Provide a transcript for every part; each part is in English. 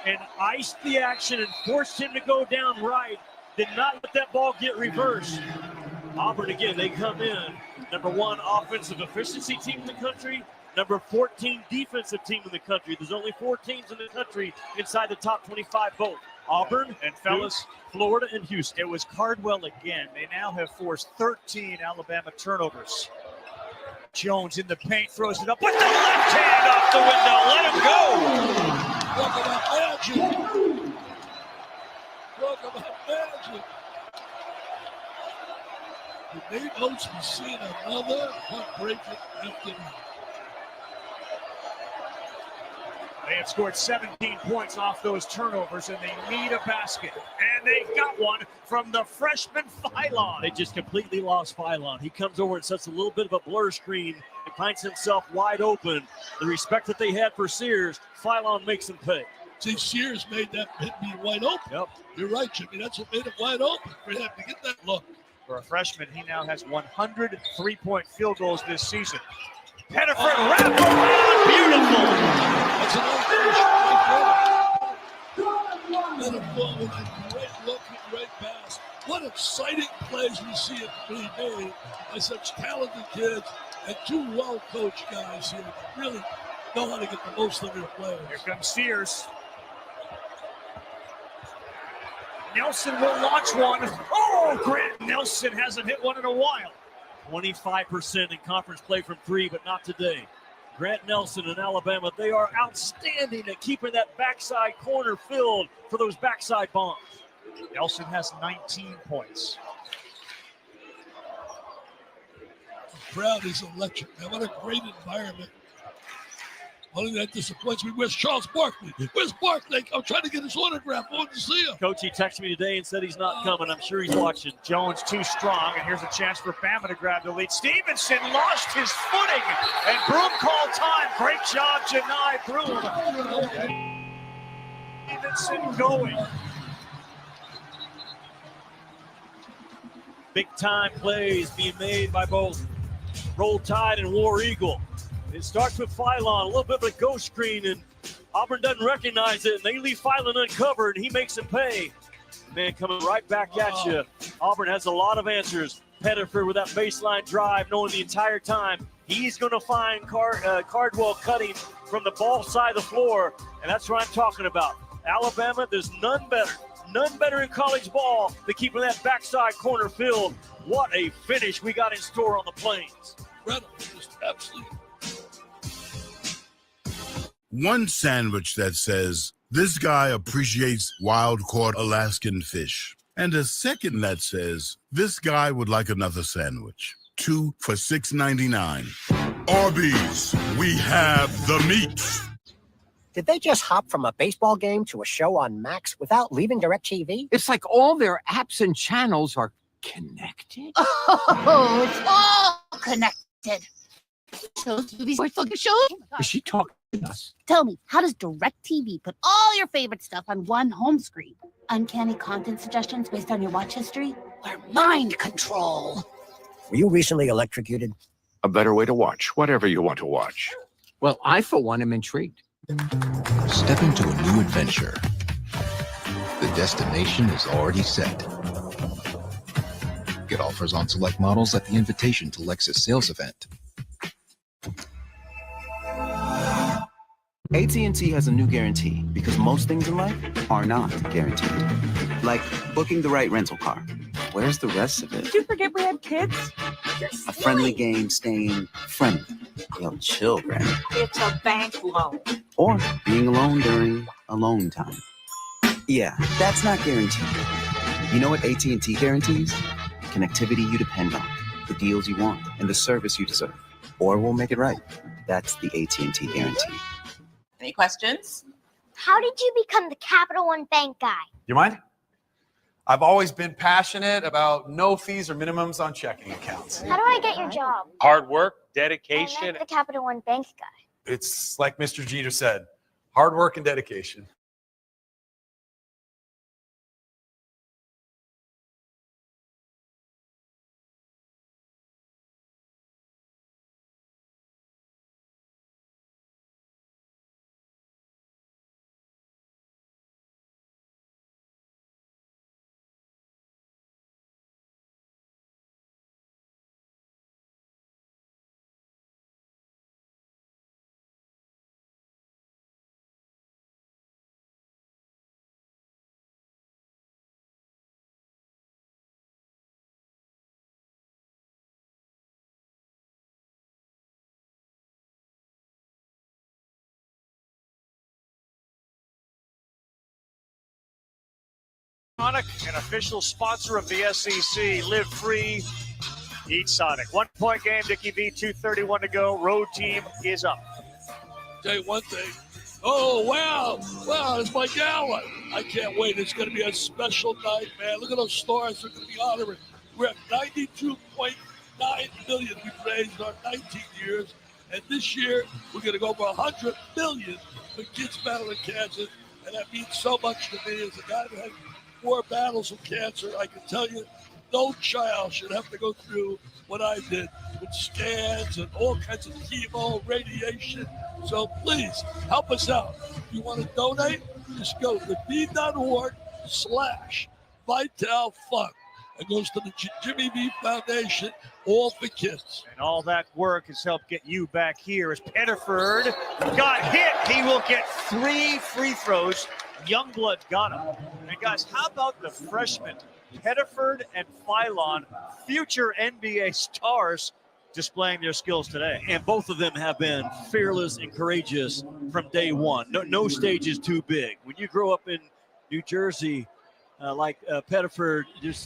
and iced the action and forced him to go down right. Did not let that ball get reversed. Auburn, again, they come in. Number 1 offensive efficiency team in the country. Number 14 defensive team in the country. There's only 4 teams in the country inside the top 25 both. Auburn and fellas, Florida and Houston. It was Cardwell again. They now have forced 13 Alabama turnovers. Jones in the paint, throws it up with the left hand off the window. Let him go. Talk about magic. Talk about magic. The Nate Oates has seen another heartbreaking afternoon. They have scored 17 points off those turnovers, and they need a basket. And they got one from the freshman Phylon. They just completely lost Phylon. He comes over and sets a little bit of a blur screen and finds himself wide open. The respect that they had for Sears, Phylon makes him pay. See, Sears made that hit be wide open. Yep. You're right, Jimmy. That's what made it wide open for him to get that look. For a freshman, he now has 100 three-point field goals this season. Pettiford wraparound, beautiful. That's another finish. Pettiford with a great look and great pass. What exciting plays we see it being made by such talented kids and 2 well-coached guys here that really know how to get the most of their players. Here comes Sears. Nelson will launch one. Oh, Grant Nelson hasn't hit one in a while. 25% in conference play from 3, but not today. Grant Nelson in Alabama, they are outstanding at keeping that backside corner filled for those backside bombs. Nelson has 19 points. The crowd is electric, man. What a great environment. Only that disappoints me. Where's Charles Barkley? Where's Barkley? I'm trying to get his autograph. I want to see him. Coach, he texted me today and said he's not coming. I'm sure he's watching. Jones too strong, and here's a chance for Bama to grab the lead. Stevenson lost his footing, and Broom called time. Great job, Janai Broom. Stevenson going. Big time plays being made by both Roll Tide and War Eagle. It starts with Phylon, a little bit of a ghost screen, and Auburn doesn't recognize it, and they leave Phylon uncovered, and he makes him pay. Man, coming right back at you. Auburn has a lot of answers. Pettiford with that baseline drive, knowing the entire time he's going to find Cardwell cutting from the ball side of the floor, and that's what I'm talking about. Alabama, there's none better in college ball than keeping that backside corner filled. What a finish we got in store on the Plains. Incredible, just absolutely. One sandwich that says, "This guy appreciates wild-caught Alaskan fish." And a second that says, "This guy would like another sandwich." 2 for $6.99. Arby's, we have the meat. Did they just hop from a baseball game to a show on Max without leaving DirecTV? It's like all their apps and channels are connected. Oh, it's all connected. Shows, movies, sports, local shows. Is she talking to us? Tell me, how does DirecTV put all your favorite stuff on one home screen? Uncanny content suggestions based on your watch history? Or mind control? Were you recently electrocuted? A better way to watch whatever you want to watch. Well, I, for one, am intrigued. Step into a new adventure. The destination is already set. Get offers on select models at the Invitation to Lexus sales event. AT&T has a new guarantee because most things in life are not guaranteed. Like booking the right rental car. Where's the rest of it? Did you forget we had kids? A friendly game staying friendly. Yo, chill, Brandon. It's a bank loan. Or being alone during alone time. Yeah, that's not guaranteed. You know what AT&T guarantees? Connectivity you depend on, the deals you want, and the service you deserve. Or we'll make it right. That's the AT&T guarantee. Any questions? How did you become the Capital One Bank guy? You mind? I've always been passionate about no fees or minimums on checking accounts. How do I get your job? Hard work, I dedication. met the Capital One Bank guy. It's like Mr. Jeter said, hard work and dedication. Sonic, an official sponsor of the SEC. Live free, eat Sonic. 1 point game, Dickie V, 2:31 to go. Road team is up. Tell you one thing. Oh, wow. Wow, it's my gala. I can't wait. It's going to be a special night, man. Look at those stars we're going to be honoring. We're at $92.9 million we've raised in our 19 years. And this year, we're going to go over $100 million for kids battling cancer. And that means so much to me as a guy that had 4 battles with cancer. I can tell you, no child should have to go through what I did with scans and all kinds of chemo, radiation. So please help us out. If you want to donate, just go to b.org/Vital Fund. It goes to the Jimmy V Foundation, all for kids. And all that work has helped get you back here as Pettiford got hit. He will get 3 free throws. Youngblood got him. And guys, how about the freshmen, Pettiford and Phylon, future NBA stars, displaying their skills today. And both of them have been fearless and courageous from day one. No stage is too big. When you grow up in New Jersey, like Pettiford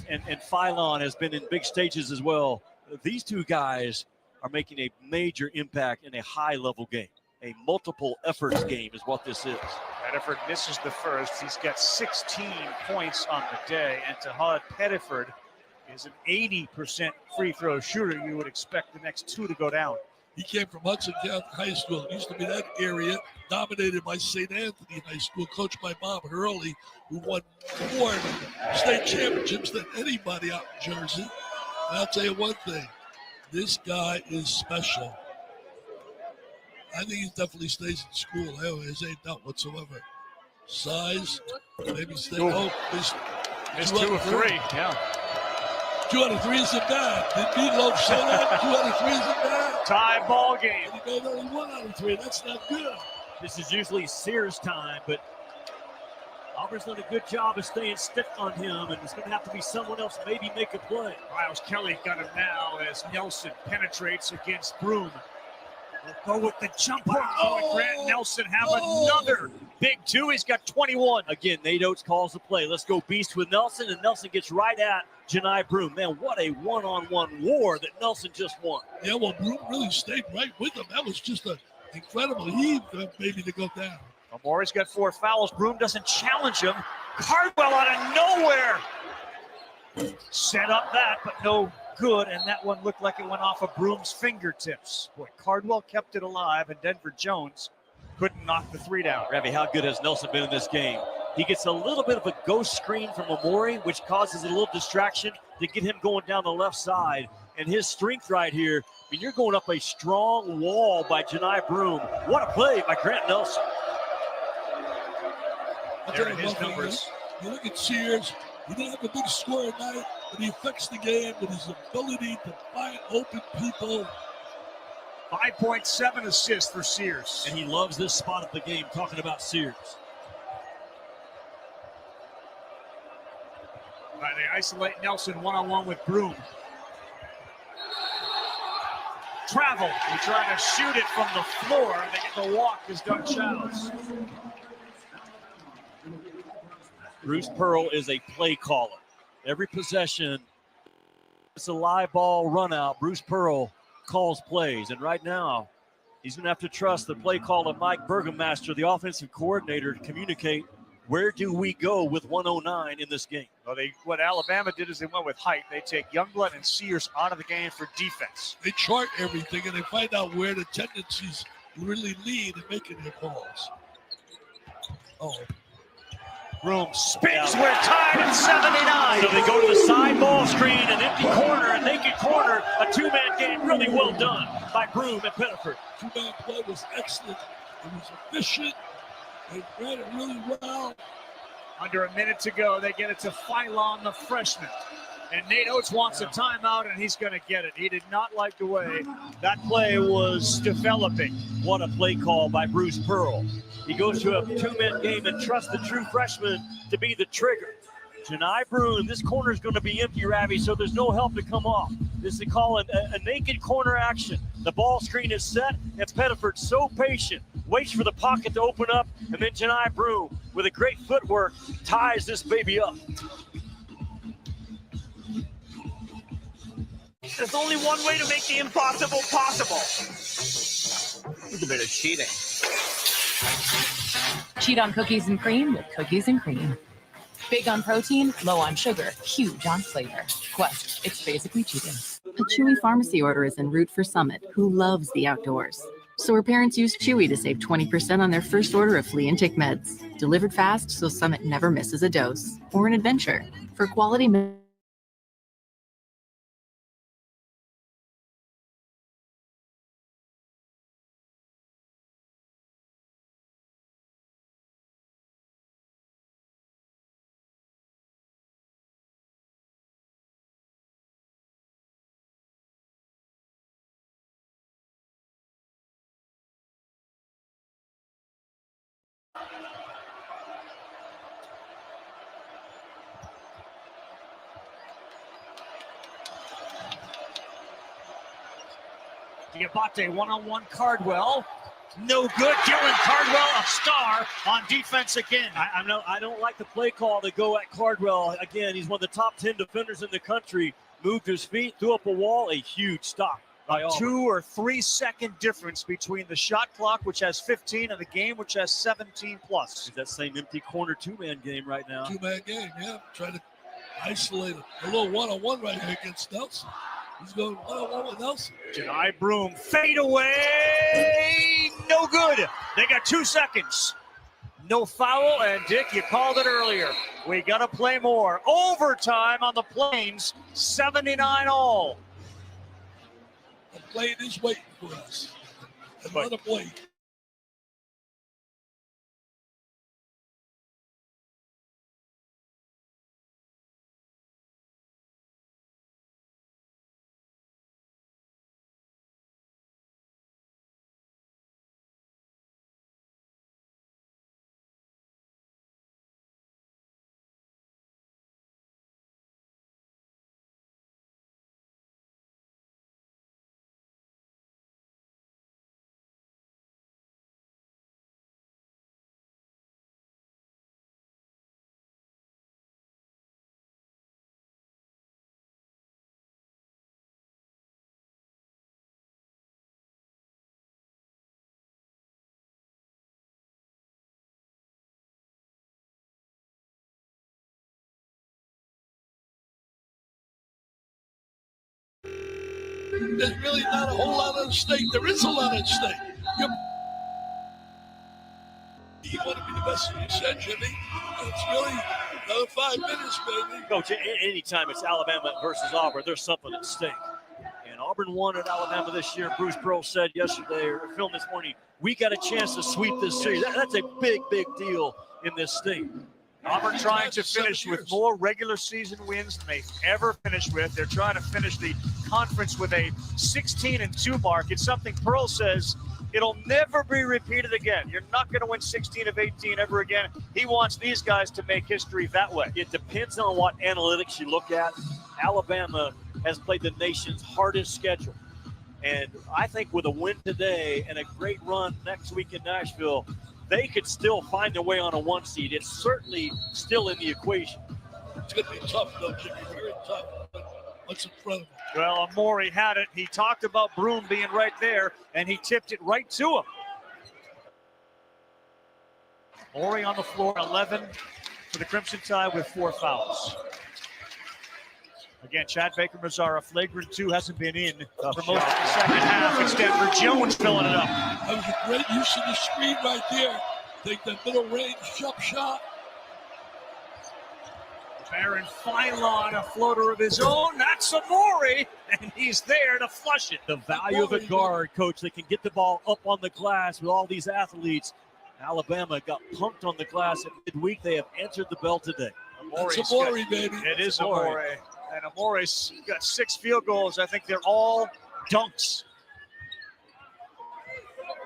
and Phylon has been in big stages as well, these two guys are making a major impact in a high-level game. A multiple efforts game is what this is. Pettiford misses the first. He's got 16 points on the day. And Tahad Pettiford is an 80% free throw shooter. You would expect the next 2 to go down. He came from Hudson County High School. It used to be that area dominated by St. Anthony High School, coached by Bob Hurley, who won more state championships than anybody out in Jersey. And I'll tell you one thing, this guy is special. I think he definitely stays in school. His ain't doubt whatsoever. Size, maybe stay. Oh, missed 2 of 3. Yeah. 2 out of 3 isn't bad. Did Meatloaf say that? 2 out of 3 isn't bad. Tie ball game. And he made only 1 out of 3. That's not good. This is usually Sears time, but Auburn's done a good job of staying stiff on him, and it's going to have to be someone else maybe make a play. Miles Kelly got him now as Nelson penetrates against Broom. We'll go with the jumper. Oh, Grant Nelson have another big 2. He's got 21. Again, Nate Oates calls the play. Let's go beast with Nelson, and Nelson gets right at Janai Broom. Man, what a one-on-one war that Nelson just won. Yeah, well, Broom really stayed right with him. That was just an incredible heave, maybe, to go down. Amori's got 4 fouls. Broom doesn't challenge him. Cardwell out of nowhere. Set up that, but no good, and that one looked like it went off of Broom's fingertips. Boy, Cardwell kept it alive, and Denver Jones couldn't knock the 3 down. Ravi, how good has Nelson been in this game? He gets a little bit of a ghost screen from Amori, which causes a little distraction to get him going down the left side. And his strength right here, I mean, you're going up a strong wall by Janai Broom. What a play by Grant Nelson. There are his numbers. You look at Sears. He didn't have a big score tonight, but he affects the game with his ability to find open people. 5.7 assists for Sears. And he loves this spot of the game, talking about Sears. All right, they isolate Nelson one-on-one with Broom. Travel. He tried to shoot it from the floor. They get the walk as Doug Childs. Bruce Pearl is a play caller. Every possession, it's a live ball run out. Bruce Pearl calls plays. And right now, he's going to have to trust the play caller, Mike Burgomaster, the offensive coordinator, to communicate where do we go with 109 in this game. Well, what Alabama did is they went with height. They take Youngblood and Sears out of the game for defense. They chart everything, and they find out where the tendencies really lead in making their calls. Oh. Broom spins. We're tied at 79. So they go to the side ball screen, an empty corner, a naked corner, a 2-man game. Really well done by Broom and Pettiford. 2-man play was excellent. It was efficient. They ran it really well. Under a minute to go, they get it to Phylon, the freshman. And Nate Oates wants a timeout, and he's going to get it. He did not like the way that play was developing. What a play call by Bruce Pearl. He goes to a 2-man game and trusts the true freshman to be the trigger. Janai Broom, this corner is going to be empty, Ravi, so there's no help to come off. This is called a naked corner action. The ball screen is set, and Pettiford so patient, waits for the pocket to open up, and then Janai Broom, with a great footwork, ties this baby up. There's only one way to make the impossible possible. It's a bit of cheating. Cheat on cookies and cream with Cookies and Cream. Big on protein, low on sugar, huge on flavor. Quest, it's basically cheating. A Chewy pharmacy order is en route for Summit, who loves the outdoors. So her parents use Chewy to save 20% on their first order of flea and tick meds. Delivered fast so Summit never misses a dose or an adventure. For quality Diabate one-on-one Cardwell. No good. Dylan Cardwell, a star on defense again. I don't like the play call to go at Cardwell. Again, he's one of the top 10 defenders in the country. Moved his feet, threw up a wall, a huge stop by Auburn. 2 or 3 second difference between the shot clock, which has 15, and the game, which has 17 plus. It's that same empty corner two-man game right now. Two-man game, yeah. Trying to isolate him. A little one-on-one right here against Nelson. He's going one-on-one with Nelson. Janai Broom, fade away, no good. They got 2 seconds. No foul, and Dick, you called it earlier. We got to play more. Overtime on the Plains, 79 all. The plane is waiting for us. Another plane. There's really not a whole lot at stake. There is a lot at stake. You want to be the best, you said, Jimmy. It's really another 5 minutes, baby. Coach, anytime it's Alabama versus Auburn, there's something at stake. And Auburn won at Alabama this year. Bruce Pearl said yesterday, or filmed this morning, we got a chance to sweep this series. That's a big, big deal in this state. Auburn trying to finish with more regular season wins than they've ever finished with. They're trying to finish the conference with a 16-2 mark. It's something Pearl says it'll never be repeated again. You're not going to win 16 of 18 ever again. He wants these guys to make history that way. It depends on what analytics you look at. Alabama has played the nation's hardest schedule. And I think with a win today and a great run next week in Nashville, they could still find their way on a 1 seed. It's certainly still in the equation. It's going to be tough, though, Jimmy. Very tough. What's in front of him? Well, Amori had it. He talked about Broom being right there, and he tipped it right to him. Amori on the floor, 11 for the Crimson Tide with 4 fouls. Again, Chad Baker-Mazzara, flagrant 2, hasn't been in for most of the second half. It's Denver Jones filling it up. That was a great use of the screen right there. Take that middle range jump shot. Baron Philon, a floater of his own. That's Amori, and he's there to flush it. The value of a guard, Coach, that can get the ball up on the glass with all these athletes. Alabama got punked on the glass at midweek. They have answered the bell today. It's Amori, baby. It is Amori. And Amori's got 6 field goals. I think they're all dunks.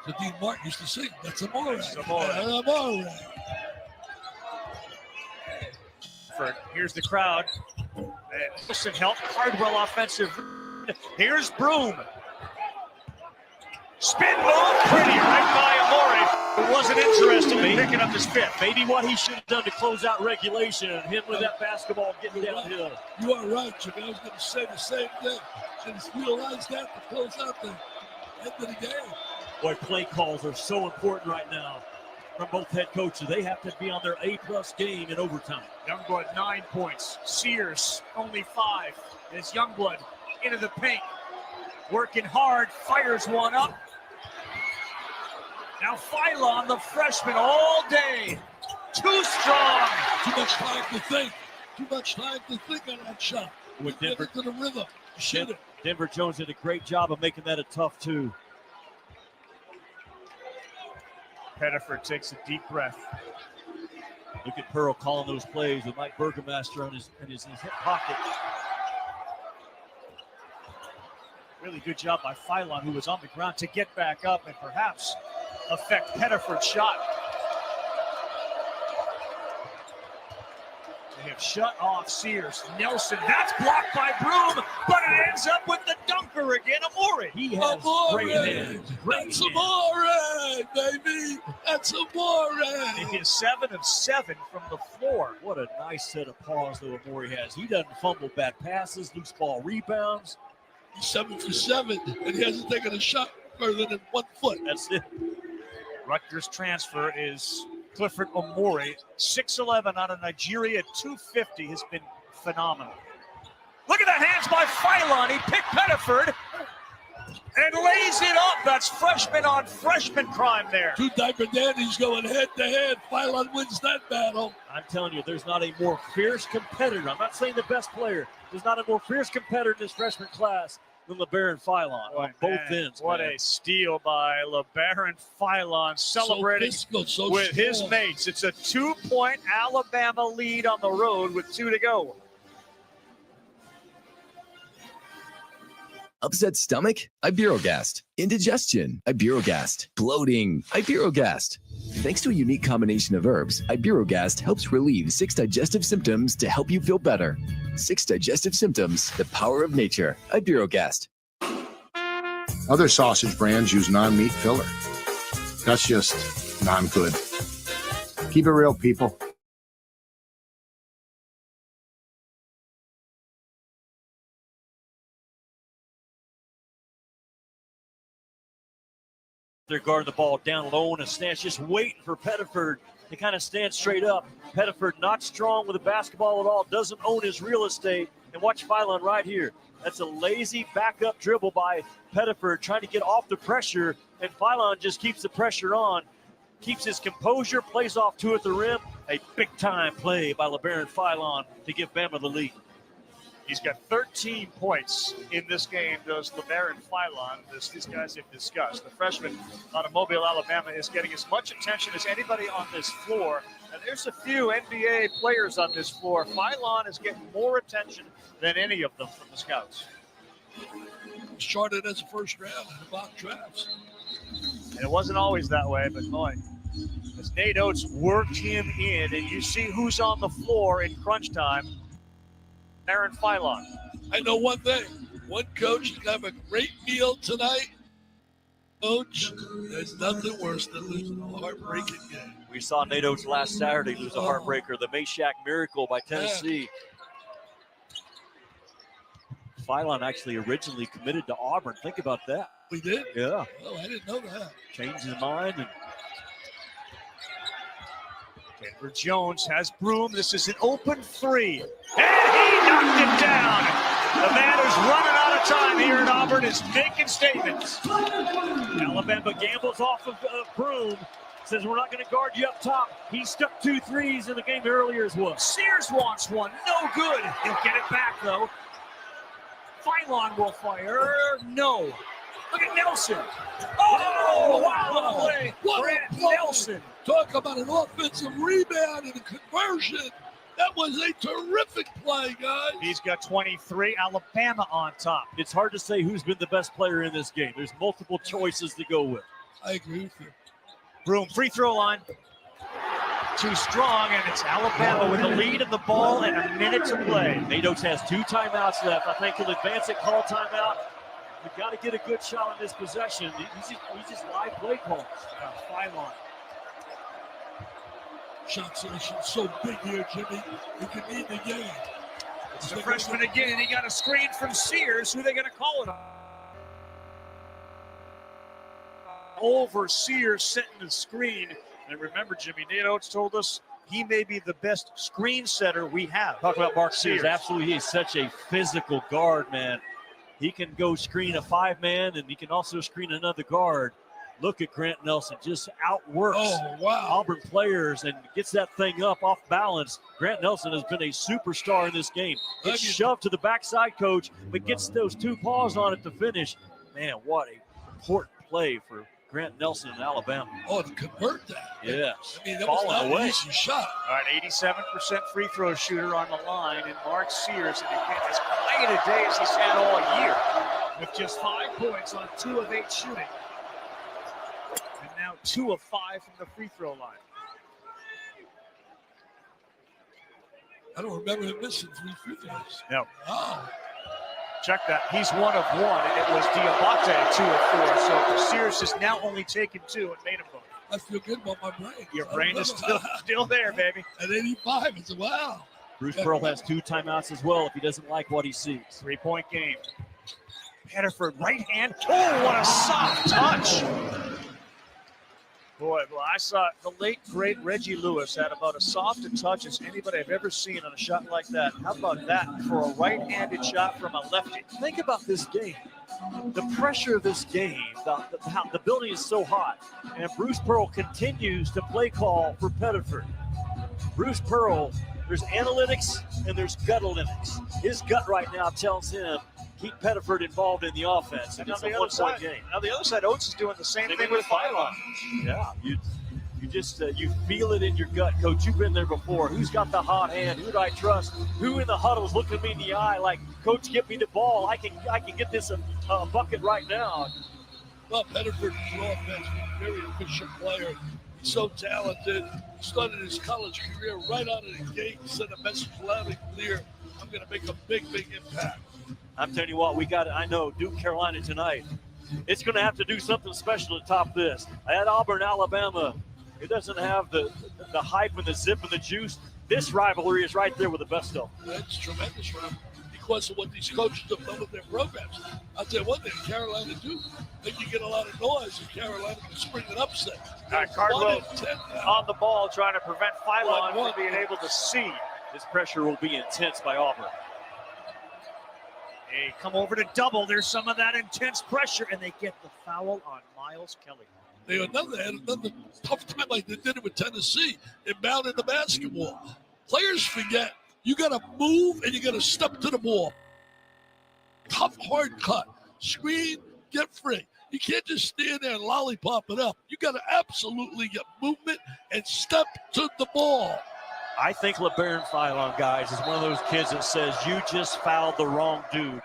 So Dean Martin used to sing, that's Amori. That's Amori. Amori. Here's the crowd. And Wilson help. Cardwell offensive. Here's Broom. Spin move. Pretty right by Amori, who wasn't interested in picking up his 5th. Maybe what he should have done to close out regulation, him with that basketball getting downhill. You are right, Jimmy. I was going to say the same thing. Just realize that to close out the end of the game. Boy, play calls are so important right now from both head coaches. They have to be on their A-plus game in overtime. Youngblood 9 points. Sears only 5. As Youngblood into the paint, working hard, fires one up. Now Phylon, the freshman, all day. Too strong. Too much time to think. Too much time to think on that shot. With Denver, to the rhythm. Shoot it. Denver Jones did a great job of making that a tough 2. Pettiford takes a deep breath. Look at Pearl calling those plays with Mike Burgermaster in his hip pocket. Really good job by Phylon, who was on the ground, to get back up and perhaps affect Pettiford's shot. They have shut off Sears. Nelson, that's blocked by Broom, but it ends up with the dunker again. Amore. He has great hands. That's Amore, baby. That's Amore. He is 7 of 7 from the floor. What a nice set of paws though Amore has. He doesn't fumble bad passes, loose ball rebounds. He's 7 for 7, and he hasn't taken a shot further than 1 foot. That's it. Rutgers transfer is Clifford Amore, 6'11", out of Nigeria, 250, has been phenomenal. Look at the hands by Phylon. He picked Pettiford and lays it up. That's freshman on freshman crime there. 2 diaper dandies going head to head. Phylon wins that battle. I'm telling you, there's not a more fierce competitor. I'm not saying the best player. There's not a more fierce competitor in this freshman class than LeBaron Phylon on both ends. What a steal by LeBaron Phylon, celebrating with his mates. It's a 2-point Alabama lead on the road with 2 to go. Upset stomach? Iberogast. Indigestion? Iberogast. Bloating? Iberogast. Thanks to a unique combination of herbs, Iberogast helps relieve 6 digestive symptoms to help you feel better. 6 digestive symptoms, the power of nature. Iberogast. Other sausage brands use non-meat filler. That's just non-good. Keep it real, people. They're guarding the ball down low in a stance, just waiting for Pettiford to kind of stand straight up. Pettiford not strong with the basketball at all, doesn't own his real estate. And watch Phylon right here. That's a lazy backup dribble by Pettiford trying to get off the pressure, and Phylon just keeps the pressure on, keeps his composure, plays off 2 at the rim. A big-time play by LeBaron Phylon to give Bama the lead. He's got 13 points in this game, does LeBaron Phylon. These guys have discussed. The freshman out of Mobile, Alabama, is getting as much attention as anybody on this floor. And there's a few NBA players on this floor. Phylon is getting more attention than any of them from the scouts. Started as a first round in the mock drafts. And it wasn't always that way, but boy, as Nate Oates worked him in, and you see who's on the floor in crunch time, Aaron Phylon. I know one thing. One coach is going to have a great meal tonight. Coach, there's nothing worse than losing a heartbreaking game. We saw Nate Oates last Saturday lose a heartbreaker, the Meshack Miracle by Tennessee. Phylon actually originally committed to Auburn. Think about that. We did? Yeah. Oh, I didn't know that. Changed his mind. And Denver Jones has Broom. This is an open 3. And he knocked it down. The man who's running out of time here in Auburn is making statements. Alabama gambles off of Broom. Says we're not going to guard you up top. He stuck 2 threes in the game earlier as well. Sears wants one. No good. He'll get it back, though. Phylon will fire. No. Look at Nelson. Oh, wow. What a play. Grant Nelson. Talk about an offensive rebound and a conversion. That was a terrific play, guys. He's got 23. Alabama on top. It's hard to say who's been the best player in this game. There's multiple choices to go with. I agree with you. Broom, free throw line. Too strong, and it's Alabama with the lead in the ball and a minute to play. Nate Oates has 2 timeouts left. I think he'll advance it, call timeout. We've got to get a good shot on this possession. He's just live play calls. Phylon. Shot selection so big here, Jimmy. You can lead the game. It's the freshman again. He got a screen from Sears. Who are they going to call it on? Over Sears setting the screen. And remember, Jimmy, Nate Oates told us he may be the best screen setter we have. Talk about Mark Sears. Absolutely. He's such a physical guard, man. He can go screen a 5-man, and he can also screen another guard. Look at Grant Nelson, just outworks Auburn players and gets that thing up off balance. Grant Nelson has been a superstar in this game. Gets shoved to the backside, coach, but gets those 2 paws on it to finish. Man, what a important play for Grant Nelson in Alabama. Oh, to convert that. Yes. I mean, that was not away. an easy shot. All right, 87% free throw shooter on the line, and Mark Sears, and again, as quiet a day as he's had all year, with just 5 points on 2 of 8 shooting. And now 2 of 5 from the free throw line. I don't remember him missing 3 free throws. No. Wow. Check that. He's 1 of 1, and it was Diabate 2 of 4. So Sears has now only taken 2 and made him both. I feel good about my brain. Your brain is still there, baby. At 85, it's wow. Bruce Pearl has 2 timeouts as well if he doesn't like what he sees. 3-point game. Pettiford, right hand. Oh, what a soft touch. Boy, well, I saw the late, great Reggie Lewis had about as soft a touch as anybody I've ever seen on a shot like that. How about that for a right-handed shot from a lefty? Think about this game. The pressure of this game, the building is so hot, and Bruce Pearl continues to play call for Pettiford. Bruce Pearl, there's analytics and there's gut-alytics. His gut right now tells him keep Pettiford involved in the offense, and it's a 1-point game. Now the other side, Oates is doing the same thing with Phylon. Yeah, you just you feel it in your gut, Coach. You've been there before. Who's got the hot hand? Who do I trust? Who in the huddle is looking me in the eye like, Coach, get me the ball. I can get this a bucket right now. Well, Pettiford is an offense, very efficient player. He's so talented. He started his college career right out of the gate. He sent a message loud and clear. I'm going to make a big, big impact. I'm telling you what, I know Duke, Carolina tonight. It's going to have to do something special to top this. At Auburn, Alabama, it doesn't have the hype and the zip and the juice. This rivalry is right there with the best of them. That's tremendous, Rob, because of what these coaches have done with their programs. I'll tell you one thing, Carolina Duke, they can get a lot of noise if Carolina can spring an upset. All right, Cardwell on the ball trying to prevent Phylon from being able to see. This pressure will be intense by Auburn. They come over to double. There's some of that intense pressure, and they get the foul on Miles Kelly. They had another tough time like they did it with Tennessee, inbounding the basketball. Players forget, you got to move and you got to step to the ball. Tough, hard cut. Screen, get free. You can't just stand there and lollipop it up. You got to absolutely get movement and step to the ball. I think LeBaron Phylon, guys, is one of those kids that says, you just fouled the wrong dude.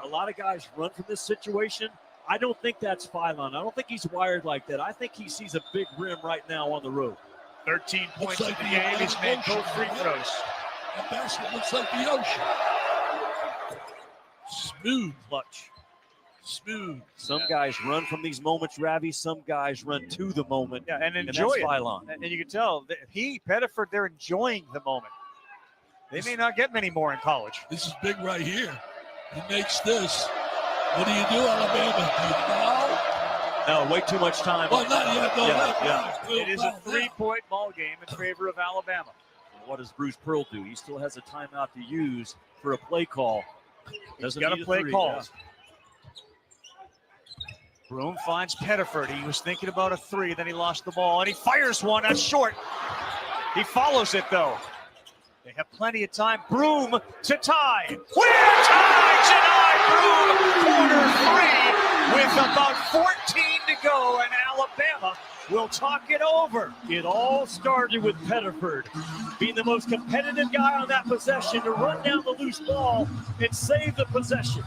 A lot of guys run from this situation. I don't think that's Phylon. I don't think he's wired like that. I think he sees a big rim right now on the road. 13 points in the game. He's made both free throws. That basket looks like the ocean. Smooth. Clutch. Smooth. Some guys run from these moments, Ravi. Some guys run to the moment. Yeah, and enjoy it. Phylon. And you can tell that Pettiford, they're enjoying the moment. They may not get many more in college. This is big right here. He makes this. What do you do, Alabama? Do you foul? No, way too much time. Well, not yet. No, It is a 3-point ball game in favor of Alabama. And what does Bruce Pearl do? He still has a timeout to use for a play call. He's got to play calls. Yeah. Broom finds Pettiford. He was thinking about a 3, then he lost the ball, and he fires one. That's short. He follows it, though. They have plenty of time. Broom to tie. We're tied tonight. Broom, corner 3, with about 14 to go, and Alabama will talk it over. It all started with Pettiford being the most competitive guy on that possession to run down the loose ball and save the possession.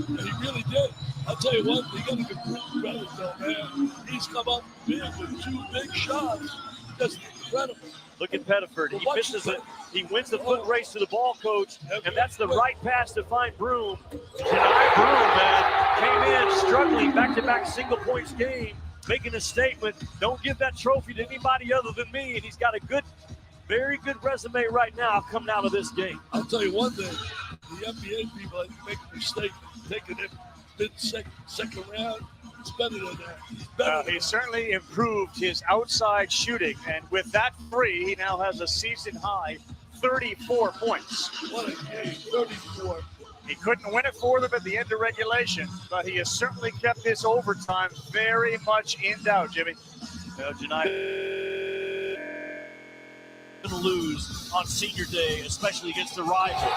And he really did. I'll tell you one thing, you got to give Broom credit, though, man. He's come up big with 2 big shots. That's incredible. Look at Pettiford. He misses it. He wins the foot race to the ball, coach, and that's the right pass to find Broom. Tonight, Broom, man, came in struggling, back-to-back single points game, making a statement. Don't give that trophy to anybody other than me, and he's got a good, very good resume right now coming out of this game. I'll tell you one thing. the NBA people, I make a mistake taking him mid-second round. It's better than that. He's better than He certainly improved his outside shooting, and with that three, he now has a season-high 34 points. What a game, 34. He couldn't win it for them at the end of regulation, but he has certainly kept this overtime very much in doubt, Jimmy. Tonight, going to lose on senior day, especially against the rival.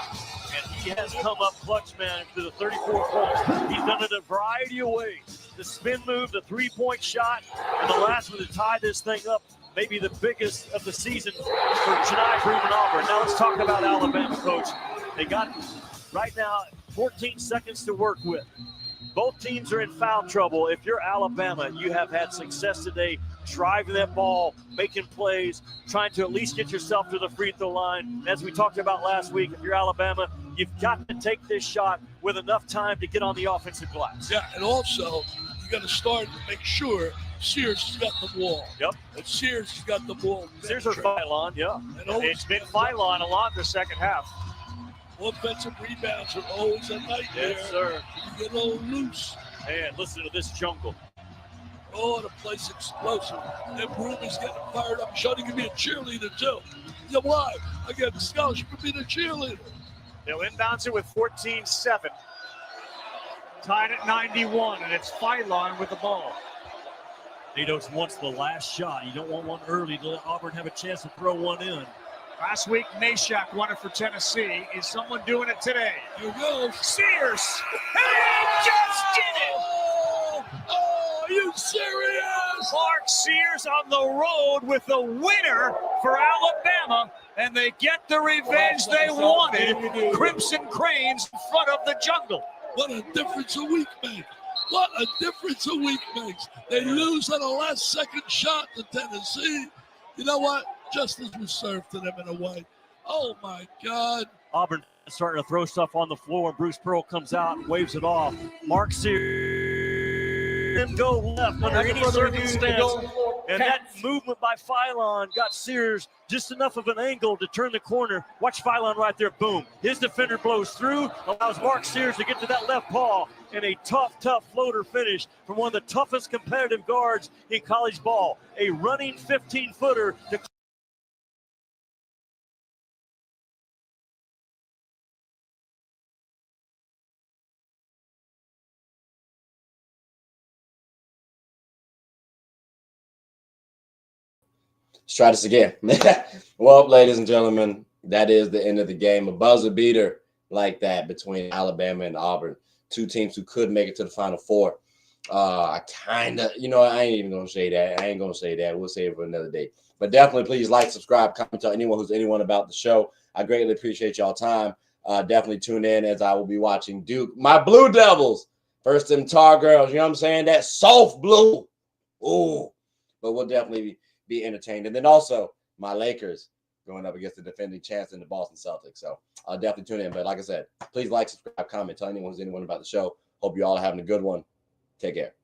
And he has come up clutch, man, to the 34 points. He's done it a variety of ways. The spin move, the three-point shot, and the last one to tie this thing up, maybe the biggest of the season for Janai Broome and Auburn. Now let's talk about Alabama, Coach. They got, right now, 14 seconds to work with. Both teams are in foul trouble. If you're Alabama, you have had success today driving that ball, making plays, trying to at least get yourself to the free throw line. As we talked about last week, if you're Alabama, you've got to take this shot with enough time to get on the offensive glass. Yeah, and also, you got to start to make sure Sears has got the ball. Yep. And Sears has got the ball. Sears or Phylon, yeah. And It's been Phylon a lot in the second half. Offensive rebounds are always a nightmare. Yes, sir. You get a little loose. Man, listen to this jungle. Oh, the place explosive. And Broome is getting fired up. Shawty can be a cheerleader, too. You know why? I got a scholarship for being a cheerleader. They'll inbounds it with 14-7. Tied at 91, and it's Phylon with the ball. Nados wants the last shot. You don't want one early to let Auburn have a chance to throw one in. Last week, Nashak won it for Tennessee. Is someone doing it today? Here goes. Sears! And he just did it! Oh, are you serious? Clark Sears on the road with the winner for Alabama, and they get the revenge they wanted. Crimson Cranes in front of the jungle. What a difference a week makes. What a difference a week makes. They lose on a last-second shot to Tennessee. You know what? Justice was served to them in a way. Oh, my God. Auburn starting to throw stuff on the floor, and Bruce Pearl comes out and waves it off. Mark Sears and go left under any circumstance. And that movement by Phylon got Sears just enough of an angle to turn the corner. Watch Phylon right there, boom. His defender blows through, allows Mark Sears to get to that left paw, and a tough floater finish from one of the toughest competitive guards in college ball. A running 15-footer to Let's try this again. Well, ladies and gentlemen, that is the end of the game. A buzzer beater like that between Alabama and Auburn, two teams who could make it to the Final Four. I kind of, I ain't even going to say that. I ain't going to say that. We'll save it for another day. But definitely please like, subscribe, comment, tell anyone about the show. I greatly appreciate y'all time. Definitely tune in as I will be watching Duke. My Blue Devils versus them Tar Girls. You know what I'm saying? That soft blue. Ooh. But we'll definitely be entertained. And then also my Lakers going up against the defending champs in the Boston Celtics. So I'll definitely tune in. But like I said, please like, subscribe, comment, tell anyone about the show. Hope you all are having a good one. Take care.